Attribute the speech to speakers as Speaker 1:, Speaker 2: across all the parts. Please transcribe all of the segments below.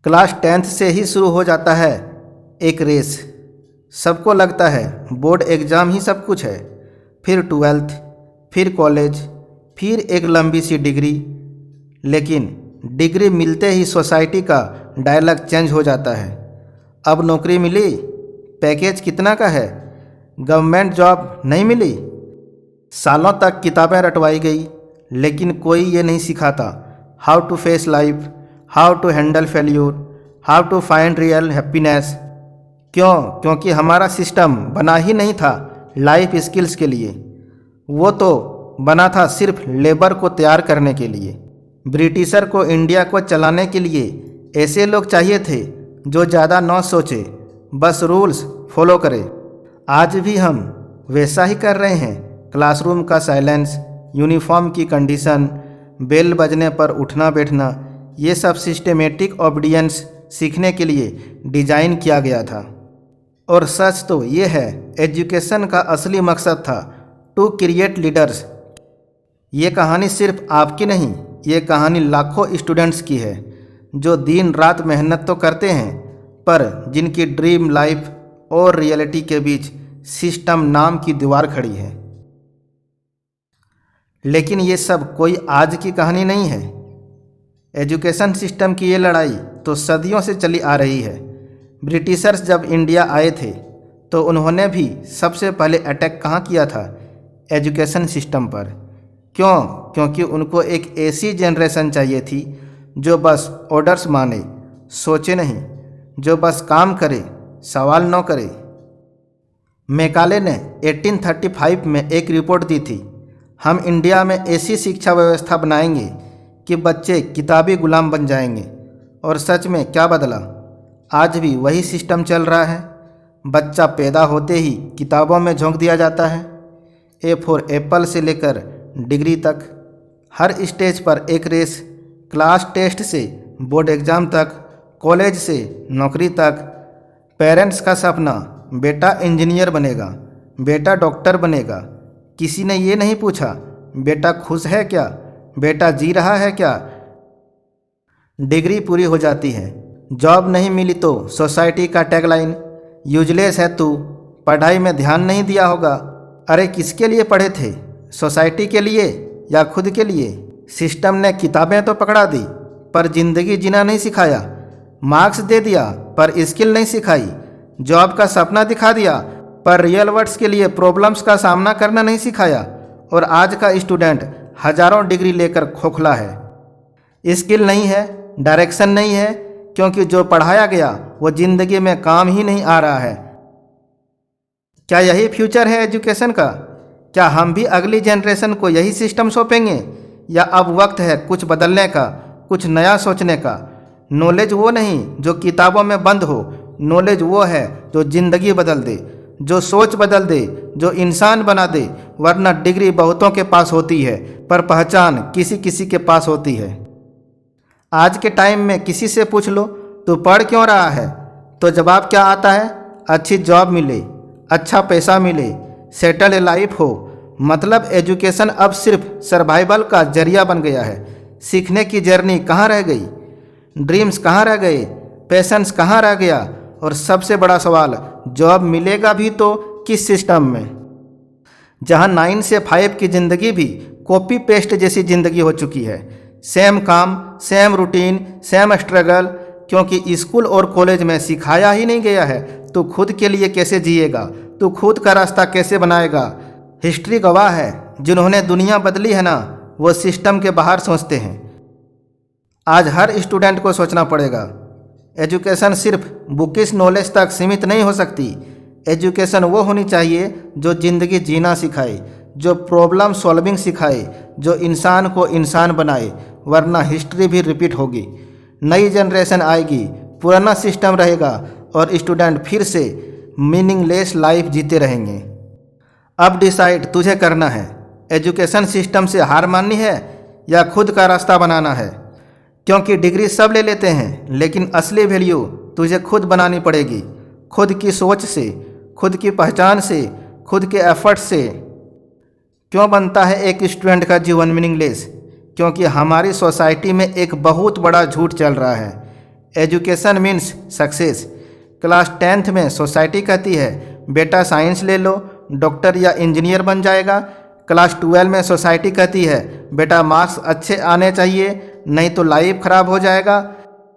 Speaker 1: Class 10th से ही शुरू हो जाता है एक रेस। सबको लगता है बोर्ड एग्ज़ाम ही सब कुछ है, फिर 12th, फिर कॉलेज, फिर एक लंबी सी डिग्री। लेकिन डिग्री मिलते ही सोसाइटी का डायलॉग चेंज हो जाता है। अब नौकरी मिली, पैकेज कितना का है, गवर्नमेंट जॉब नहीं मिली। सालों तक किताबें रटवाई गई, लेकिन कोई ये नहीं सिखाता how to face life, how to handle failure, how to find real happiness. क्यों? क्योंकि हमारा सिस्टम बना ही नहीं था लाइफ स्किल्स के लिए। वो तो बना था सिर्फ लेबर को तैयार करने के लिए। ब्रिटिशर को इंडिया को चलाने के लिए ऐसे लोग चाहिए थे जो ज़्यादा न सोचे, बस रूल्स फॉलो करे। आज भी हम वैसा ही कर रहे हैं। क्लासरूम का साइलेंस, यूनिफॉर्म की कंडीशन, बेल बजने पर उठना बैठना, ये सब सिस्टेमेटिक ऑबीडियंस सीखने के लिए डिज़ाइन किया गया था। और सच तो ये है, एजुकेशन का असली मकसद था टू क्रिएट लीडर्स। ये कहानी सिर्फ आपकी नहीं, ये कहानी लाखों स्टूडेंट्स की है जो दिन रात मेहनत तो करते हैं, पर जिनकी ड्रीम लाइफ और रियलिटी के बीच सिस्टम नाम की दीवार खड़ी है। लेकिन ये सब कोई आज की कहानी नहीं है। एजुकेशन सिस्टम की ये लड़ाई तो सदियों से चली आ रही है। ब्रिटिशर्स जब इंडिया आए थे तो उन्होंने भी सबसे पहले अटैक कहाँ किया था? एजुकेशन सिस्टम पर। क्यों? क्योंकि उनको एक ऐसी जनरेशन चाहिए थी जो बस ऑर्डर्स माने, सोचे नहीं, जो बस काम करे, सवाल न करे। मैकाले ने 1835 में एक रिपोर्ट दी थी, हम इंडिया में ऐसी शिक्षा व्यवस्था बनाएंगे कि बच्चे किताबी गुलाम बन जाएंगे। और सच में क्या बदला? आज भी वही सिस्टम चल रहा है। बच्चा पैदा होते ही किताबों में झोंक दिया जाता है। ए फॉर एप्पल से लेकर डिग्री तक, हर स्टेज पर एक रेस। क्लास टेस्ट से बोर्ड एग्ज़ाम तक, कॉलेज से नौकरी तक। पेरेंट्स का सपना बेटा इंजीनियर बनेगा, बेटा डॉक्टर बनेगा। किसी ने ये नहीं पूछा बेटा खुश है क्या, बेटा जी रहा है क्या। डिग्री पूरी हो जाती है, जॉब नहीं मिली तो सोसाइटी का टैगलाइन, यूजलेस है तू, पढ़ाई में ध्यान नहीं दिया होगा। अरे किसके लिए पढ़े थे? सोसाइटी के लिए या खुद के लिए? सिस्टम ने किताबें तो पकड़ा दी पर ज़िंदगी जीना नहीं सिखाया। मार्क्स दे दिया पर स्किल नहीं सिखाई। जॉब का सपना दिखा दिया पर रियल वर्ड्स के लिए प्रॉब्लम्स का सामना करना नहीं सिखाया। और आज का स्टूडेंट हजारों डिग्री लेकर खोखला है। स्किल नहीं है, डायरेक्शन नहीं है, क्योंकि जो पढ़ाया गया वो ज़िंदगी में काम ही नहीं आ रहा है। क्या यही फ्यूचर है एजुकेशन का? क्या हम भी अगली जनरेशन को यही सिस्टम सौंपेंगे, या अब वक्त है कुछ बदलने का, कुछ नया सोचने का? नॉलेज वो नहीं जो किताबों में बंद हो, नॉलेज वो है जो ज़िंदगी बदल दे, जो सोच बदल दे, जो इंसान बना दे। वरना डिग्री बहुतों के पास होती है पर पहचान किसी किसी के पास होती है। आज के टाइम में किसी से पूछ लो तू पढ़ क्यों रहा है, तो जवाब क्या आता है? अच्छी जॉब मिले, अच्छा पैसा मिले, सेटल लाइफ हो। मतलब एजुकेशन अब सिर्फ सर्वाइवल का जरिया बन गया है। सीखने की जर्नी कहाँ रह गई? ड्रीम्स कहाँ रह गए? पैशंस कहाँ रह गया? और सबसे बड़ा सवाल, जॉब मिलेगा भी तो किस सिस्टम में? जहाँ 9 से 5 की ज़िंदगी भी कॉपी पेस्ट जैसी ज़िंदगी हो चुकी है। सेम काम, सेम रूटीन, सेम स्ट्रगल। क्योंकि स्कूल और कॉलेज में सिखाया ही नहीं गया है तो खुद के लिए कैसे जिएगा, तो खुद का रास्ता कैसे बनाएगा। हिस्ट्री गवाह है, जिन्होंने दुनिया बदली है ना, वो सिस्टम के बाहर सोचते हैं। आज हर स्टूडेंट को सोचना पड़ेगा। एजुकेशन सिर्फ बुकिश नॉलेज तक सीमित नहीं हो सकती। एजुकेशन वो होनी चाहिए जो ज़िंदगी जीना सिखाए, जो प्रॉब्लम सॉल्विंग सिखाए, जो इंसान को इंसान बनाए। वरना हिस्ट्री भी रिपीट होगी। नई जनरेशन आएगी, पुराना सिस्टम रहेगा और स्टूडेंट फिर से मीनिंगलेस लाइफ जीते रहेंगे। अब डिसाइड तुझे करना है, एजुकेशन सिस्टम से हार माननी है या खुद का रास्ता बनाना है। क्योंकि डिग्री सब ले लेते हैं, लेकिन असली वैल्यू तुझे खुद बनानी पड़ेगी। खुद की सोच से, खुद की पहचान से, खुद के एफर्ट से। क्यों बनता है एक स्टूडेंट का जीवन मीनिंगलेस? क्योंकि हमारी सोसाइटी में एक बहुत बड़ा झूठ चल रहा है। Education means success. Class 10th में सोसाइटी कहती है बेटा साइंस ले लो, डॉक्टर या इंजीनियर बन जाएगा। क्लास 12 में सोसाइटी कहती है बेटा मार्क्स अच्छे आने चाहिए, नहीं तो लाइफ खराब हो जाएगा।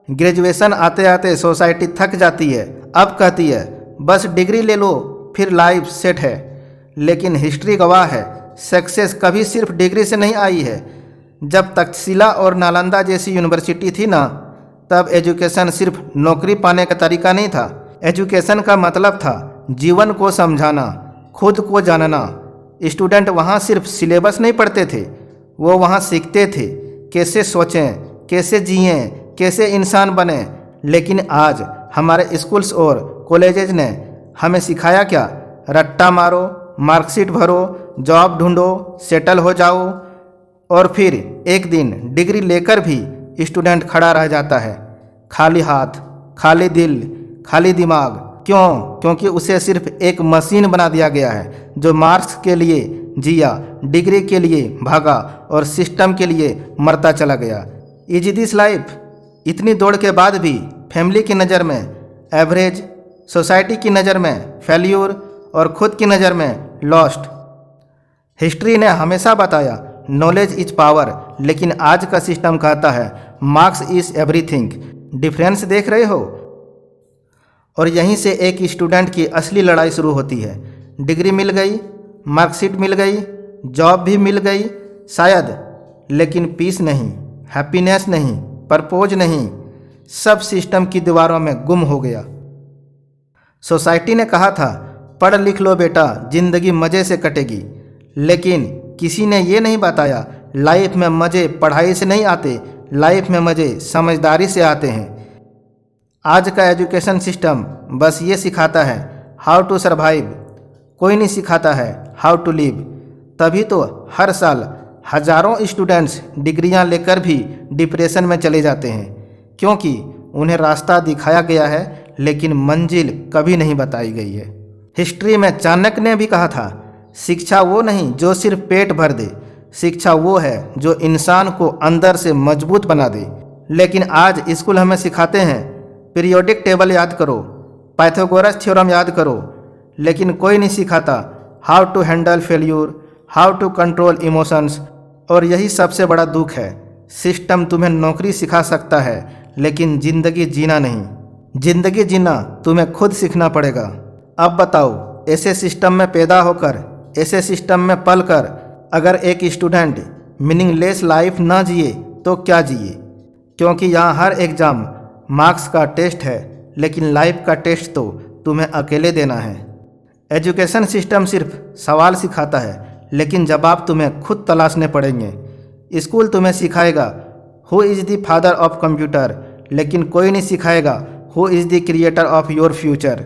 Speaker 1: ग्रेजुएशन आते आते सोसाइटी थक जाती है, अब कहती है बस डिग्री ले लो फिर लाइफ सेट है। लेकिन हिस्ट्री गवाह है सक्सेस कभी सिर्फ डिग्री से नहीं आई है। जब तक्षशिला और नालंदा जैसी यूनिवर्सिटी थी ना, तब एजुकेशन सिर्फ नौकरी पाने का तरीका नहीं था। एजुकेशन का मतलब था जीवन को समझाना, खुद को जानना। स्टूडेंट वहाँ सिर्फ सिलेबस नहीं पढ़ते थे, वो वहाँ सीखते थे कैसे सोचें, कैसे जिएं, कैसे इंसान बने। लेकिन आज हमारे स्कूल्स और कॉलेजेज ने हमें सिखाया क्या? रट्टा मारो, मार्कशीट भरो, जॉब ढूंढो, सेटल हो जाओ, और फिर एक दिन डिग्री लेकर भी स्टूडेंट खड़ा रह जाता है, खाली हाथ, खाली दिल, खाली दिमाग। क्यों? क्योंकि उसे सिर्फ एक मशीन बना दिया गया है जो मार्क्स के लिए जिया, डिग्री के लिए भागा और सिस्टम के लिए मरता चला गया। Is this life? इतनी दौड़ के बाद भी फैमिली की नज़र में एवरेज, सोसाइटी की नज़र में फेल्यूर और खुद की नज़र में लॉस्ट। हिस्ट्री ने हमेशा बताया नॉलेज इज पावर, लेकिन आज का सिस्टम कहता है मार्क्स इज एवरीथिंग। डिफरेंस देख रहे हो? और यहीं से एक स्टूडेंट की असली लड़ाई शुरू होती है। डिग्री मिल गई, मार्कशीट मिल गई, जॉब भी मिल गई शायद, लेकिन पीस नहीं, हैप्पीनेस नहीं, परपोज नहीं, सब सिस्टम की दीवारों में गुम हो गया। सोसाइटी ने कहा था पढ़ लिख लो बेटा, जिंदगी मज़े से कटेगी, लेकिन किसी ने ये नहीं बताया लाइफ में मज़े पढ़ाई से नहीं आते, लाइफ में मज़े समझदारी से आते हैं। आज का एजुकेशन सिस्टम बस ये सिखाता है हाउ टू सर्वाइव, कोई नहीं सिखाता है हाउ टू लिव। तभी तो हर साल हजारों स्टूडेंट्स डिग्रियां लेकर भी डिप्रेशन में चले जाते हैं, क्योंकि उन्हें रास्ता दिखाया गया है लेकिन मंजिल कभी नहीं बताई गई है। हिस्ट्री में चाणक्य ने भी कहा था शिक्षा वो नहीं जो सिर्फ पेट भर दे, शिक्षा वो है जो इंसान को अंदर से मजबूत बना दे। लेकिन आज स्कूल हमें सिखाते हैं पीरियोडिक टेबल याद करो, पाइथागोरस थ्योरम याद करो, लेकिन कोई नहीं सिखाता how to handle failure, how to control emotions. और यही सबसे बड़ा दुख है, सिस्टम तुम्हें नौकरी सिखा सकता है लेकिन ज़िंदगी जीना नहीं। ज़िंदगी जीना तुम्हें खुद सीखना पड़ेगा। अब बताओ, ऐसे सिस्टम में पैदा होकर, ऐसे सिस्टम में पल कर अगर एक स्टूडेंट मीनिंगलेस लाइफ ना जिए तो क्या जिए? क्योंकि यहाँ हर एग्ज़ाम मार्क्स का टेस्ट है, लेकिन लाइफ का टेस्ट तो तुम्हें अकेले देना है। एजुकेशन सिस्टम सिर्फ सवाल सिखाता है, लेकिन जवाब तुम्हें खुद तलाशने पड़ेंगे। स्कूल तुम्हें सिखाएगा who is the father of computer, लेकिन कोई नहीं सिखाएगा who is the creator of your future.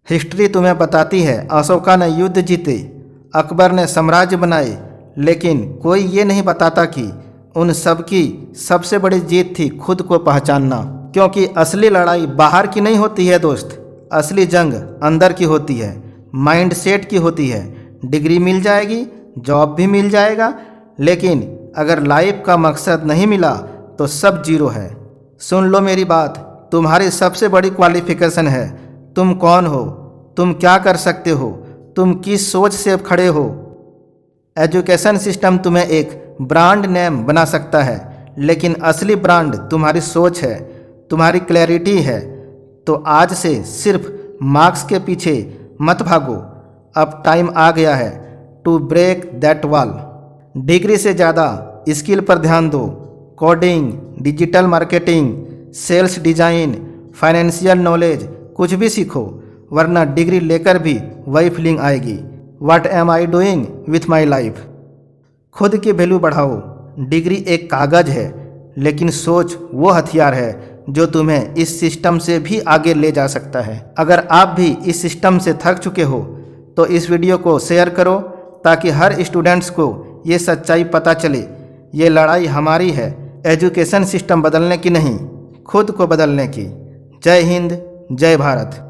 Speaker 1: History तुम्हें बताती है अशोका ने युद्ध जीते, अकबर ने साम्राज्य बनाए, लेकिन कोई ये नहीं बताता कि उन सब की सबसे बड़ी जीत थी खुद को पहचानना। क्योंकि असली लड़ाई बाहर की नहीं होती है दोस्त, असली जंग अंदर की होती है, माइंड सेट की होती है। डिग्री मिल जाएगी, जॉब भी मिल जाएगा, लेकिन अगर लाइफ का मकसद नहीं मिला तो सब जीरो है। सुन लो मेरी बात, तुम्हारी सबसे बड़ी क्वालिफिकेशन है तुम कौन हो, तुम क्या कर सकते हो, तुम किस सोच से खड़े हो। एजुकेशन सिस्टम तुम्हें एक ब्रांड नेम बना सकता है, लेकिन असली ब्रांड तुम्हारी सोच है, तुम्हारी क्लैरिटी है। तो आज से सिर्फ मार्क्स के पीछे मत भागो, अब टाइम आ गया है to break that wall. Degree से ज़्यादा स्किल पर ध्यान दो, coding, digital marketing, sales design, financial knowledge, कुछ भी सीखो, वरना डिग्री लेकर भी वही फीलिंग आएगी, what am I doing with my life. खुद की वैल्यू बढ़ाओ। डिग्री एक कागज़ है, लेकिन सोच वो हथियार है जो तुम्हें इस सिस्टम से भी आगे ले जा सकता है। अगर आप भी इस सिस्टम से थक चुके हो तो इस वीडियो को शेयर करो, ताकि हर स्टूडेंट्स को ये सच्चाई पता चले। ये लड़ाई हमारी है, एजुकेशन सिस्टम बदलने की नहीं, खुद को बदलने की। जय हिंद, जय भारत।